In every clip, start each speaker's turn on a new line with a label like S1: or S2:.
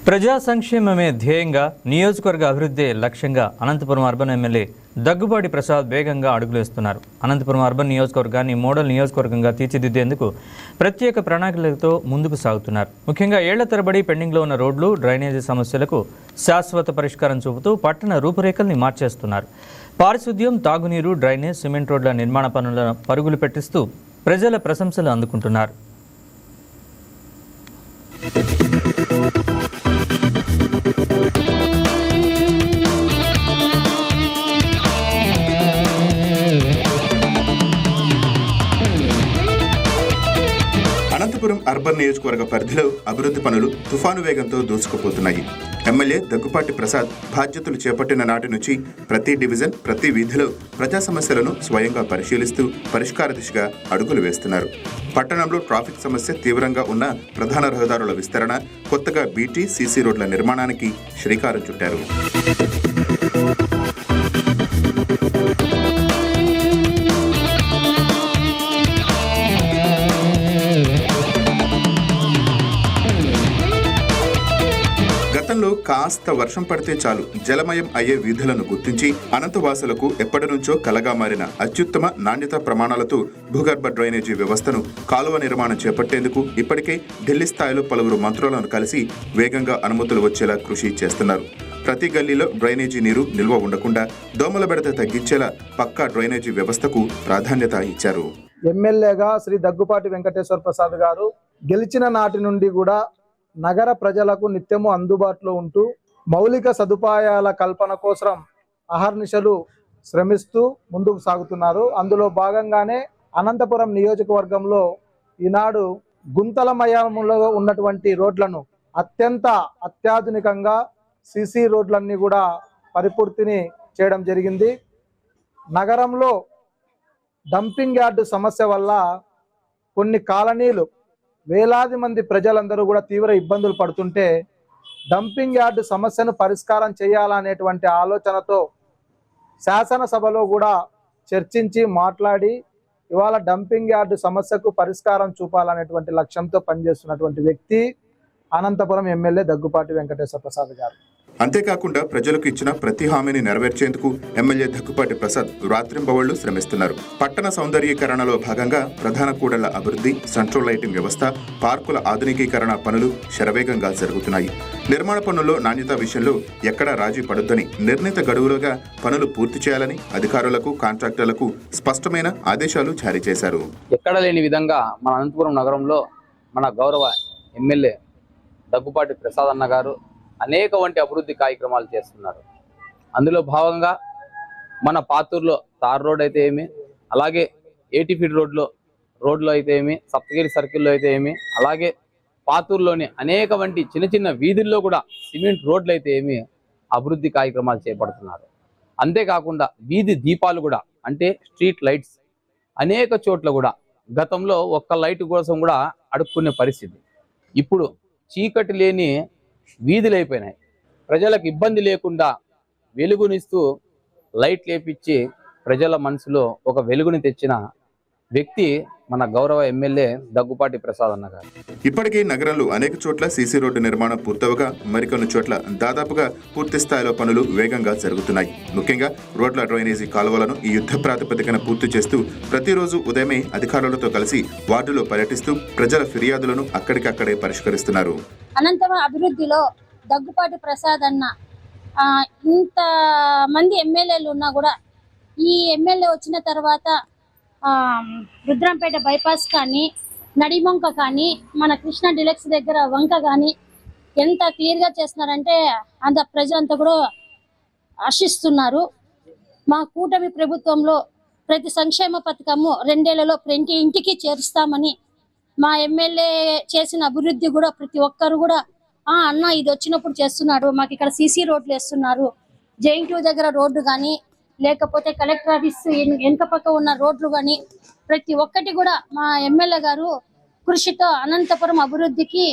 S1: ప్రజా సంక్షేమమే ధ్యేయంగా నియోజకవర్గ అభివృద్ధి లక్ష్యంగా అనంతపురం అర్బన్ ఎమ్మెల్యే దగ్గుబాటి ప్రసాద్ వేగంగా అడుగులేస్తున్నారు. అనంతపురం అర్బన్ నియోజకవర్గాన్ని మోడల్ నియోజకవర్గంగా తీర్చిదిద్దేందుకు ప్రత్యేక ప్రణాళికలతో ముందుకు సాగుతున్నారు. ముఖ్యంగా ఏళ్ల తరబడి పెండింగ్లో ఉన్న రోడ్లు, డ్రైనేజీ సమస్యలకు శాశ్వత పరిష్కారం చూపుతూ పట్టణ రూపురేఖల్ని మార్చేస్తున్నారు. పారిశుద్ధ్యం, తాగునీరు, డ్రైనేజ్, సిమెంట్ రోడ్ల నిర్మాణ పనులను పరుగులు పెట్టిస్తూ ప్రజల ప్రశంసలు అందుకుంటున్నారు.
S2: అనంతపురం అర్బన్ నియోజకవర్గ పరిధిలో అభివృద్ధి పనులు తుఫాను వేగంతో దూసుకుపోతున్నాయి. ఎమ్మెల్యే దగ్గుపాటి ప్రసాద్ బాధ్యతలు చేపట్టిన నాటి నుంచి ప్రతి డివిజన్, ప్రతి వీధిలో ప్రజా సమస్యలను స్వయంగా పరిశీలిస్తూ పరిష్కార దిశగా అడుగులు వేస్తున్నారు. పట్టణంలో ట్రాఫిక్ సమస్య తీవ్రంగా ఉన్న ప్రధాన రహదారుల విస్తరణ, కొత్తగా బీటీ, సీసీ రోడ్ల నిర్మాణానికి శ్రీకారం చుట్టారు. గతంలో కాస్త వర్షం పడితే చాలు జలమయం అయ్యే వీధులను గుర్తించి అనంతవాసులకు ఎప్పటి నుంచో కలగా మారిన అత్యుత్తమ నాణ్యత ప్రమాణాలతో భూగర్భ డ్రైనేజీ వ్యవస్థను, కాలువ నిర్మాణం చేపట్టేందుకు ఇప్పటికే ఢిల్లీ స్థాయిలో పలువురు మంత్రులను కలిసి వేగంగా అనుమతులు వచ్చేలా కృషి చేస్తున్నారు. ప్రతి గల్లీలో డ్రైనేజీ నీరు నిల్వ ఉండకుండా దోమల బెడత తగ్గించేలా పక్కా డ్రైనేజీ వ్యవస్థకు ప్రాధాన్యత ఇచ్చారు.
S3: ఎమ్మెల్యేగా శ్రీ దగ్గుపాటి వెంకటేశ్వర ప్రసాద్ గారు గెలిచిన నాటి నుండి కూడా నగర ప్రజలకు నిత్యము అందుబాటులో ఉంటూ మౌలిక సదుపాయాల కల్పన కోసం అహర్నిశలు శ్రమిస్తూ ముందుకు సాగుతున్నారు. అందులో భాగంగానే అనంతపురం నియోజకవర్గంలో ఈనాడు గుంతలమయంలో ఉన్నటువంటి రోడ్లను అత్యాధునికంగా సీసీ రోడ్లన్నీ కూడా పరిపూర్తిని చేయడం జరిగింది. నగరంలో డంపింగ్ యార్డు సమస్య వల్ల కొన్ని కాలనీలు, వేలాది మంది ప్రజలందరూ కూడా తీవ్ర ఇబ్బందులు పడుతుంటే డంపింగ్ యార్డు సమస్యను పరిష్కారం చేయాలనేటువంటి ఆలోచనతో శాసనసభలో కూడా చర్చించి మాట్లాడి ఇవాళ డంపింగ్ యార్డు సమస్యకు పరిష్కారం చూపాలనేటువంటి లక్ష్యంతో పనిచేస్తున్నటువంటి వ్యక్తి అనంతపురం ఎమ్మెల్యే దగ్గుపాటి వెంకటేశ్వర ప్రసాద్ గారు.
S2: అంతేకాకుండా ప్రజలకు ఇచ్చిన ప్రతి హామీని నెరవేర్చేందుకు ఎమ్మెల్యే దగ్గుపాటి ప్రసాద్ రాత్రింబవళ్లు శ్రమిస్తున్నారు. పట్టణ సౌందర్యీకరణలో భాగంగా ప్రధాన కూడళ్ల అభివృద్ధి, సెంట్రల్ లైటింగ్ వ్యవస్థ, పార్కుల ఆధునికీకరణ పనులు శరవేగంగా జరుగుతున్నాయి. నిర్మాణ పనుల్లో నాణ్యత విషయంలో ఎక్కడా రాజీ పడొద్దని, నిర్ణీత గడువులుగా పనులు పూర్తి చేయాలని అధికారులకు, కాంట్రాక్టర్లకు స్పష్టమైన ఆదేశాలు జారీ చేశారు.
S4: ఎక్కడ లేని విధంగా మన అనంతపురం నగరంలో మన గౌరవ ఎమ్మెల్యే దగ్గుపాటి ప్రసాద్ అన్న గారు అనేక వంటి అభివృద్ధి కార్యక్రమాలు చేస్తున్నారు. అందులో భాగంగా మన పాతూరులో తార్ రోడ్ అయితే ఏమి, అలాగే 80 ఫీట్ రోడ్లో అయితే ఏమి, సప్తగిరి సర్కిల్లో అయితే ఏమి, అలాగే పాతూరులోని అనేక వంటి చిన్న చిన్న వీధుల్లో కూడా సిమెంట్ రోడ్లు అయితే ఏమి అభివృద్ధి కార్యక్రమాలు చేపడుతున్నారు. అంతేకాకుండా వీధి దీపాలు కూడా, అంటే స్ట్రీట్ లైట్స్ అనేక చోట్ల కూడా గతంలో ఒక్క లైట్ కోసం కూడా అడుక్కునే పరిస్థితి. ఇప్పుడు చీకటి లేని వీధులు అయిపోయినాయి. ప్రజలకు ఇబ్బంది లేకుండా వెలుగునిస్తూ లైట్ లేపించి ప్రజల మనసులో ఒక వెలుగుని తెచ్చిన వ్యక్తి మన గౌరవ ఎమ్మెల్యే దగ్గుపాటి ప్రసాద్ అన్న గారు.
S2: ఇప్పటికే నగరంలో అనేక చోట్ల సీసీ రోడ్డు నిర్మాణం పూర్తవగా మరికొన్ని చోట్ల దాదాపుగా పూర్తి స్థాయిలో పనులు వేగంగా జరుగుతున్నాయి. ముఖ్యంగా రోడ్ల, డ్రైనేజీ కాలువలను ఈ యుద్ధ ప్రాతిపదికన పూర్తి చేస్తూ ప్రతిరోజు ఉదయమే అధికారులతో కలిసి వార్డులో పర్యటిస్తూ ప్రజల ఫిర్యాదులను అక్కడికక్కడే పరిష్కరిస్తున్నారు.
S5: అనంతరం అభివృద్ధిలో దగ్గుపాటి ప్రసాద్ అన్న ఇంత మంది ఎమ్మెల్యేలు ఉన్నా కూడా ఈ ఎమ్మెల్యే వచ్చిన తర్వాత రుద్రంపేట బైపాస్ కానీ, నడిమంక కానీ, మన కృష్ణా డిలక్స్ దగ్గర వంక కానీ ఎంత క్లియర్గా చేస్తున్నారంటే అంత ప్రజలంతా కూడా హర్షిస్తున్నారు. మా కూటమి ప్రభుత్వంలో ప్రతి సంక్షేమ పథకము 2 ఏళ్లలో ప్రతి ఇంటికి చేరుస్తామని, మా ఎమ్మెల్యే చేసిన అభివృద్ధి కూడా ప్రతి ఒక్కరు కూడా అన్న ఇది వచ్చినప్పుడు చేస్తున్నాడు, మాకు ఇక్కడ సీసీ రోడ్లు వేస్తున్నారు, జైంట్ దగ్గర రోడ్డు కానీ, లేకపోతే కలెక్టర్ ఆఫీస్ వెనుక పక్క ఉన్న రోడ్లు కానీ ప్రతి ఒక్కటి కూడా మా ఎమ్మెల్యే గారు కృషితో అనంతపురం అభివృద్ధికి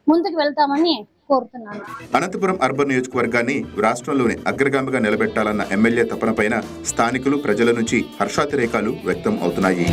S5: ముందుకు వెళ్తామని కోరుతున్నాను.
S2: అనంతపురం అర్బన్ నియోజకవర్గాన్ని రాష్ట్రంలోని అగ్రగామిగా నిలబెట్టాలన్న ఎమ్మెల్యే తపన పైన స్థానికులు, ప్రజల నుంచి హర్షాతిరేకాలు వ్యక్తం అవుతున్నాయి.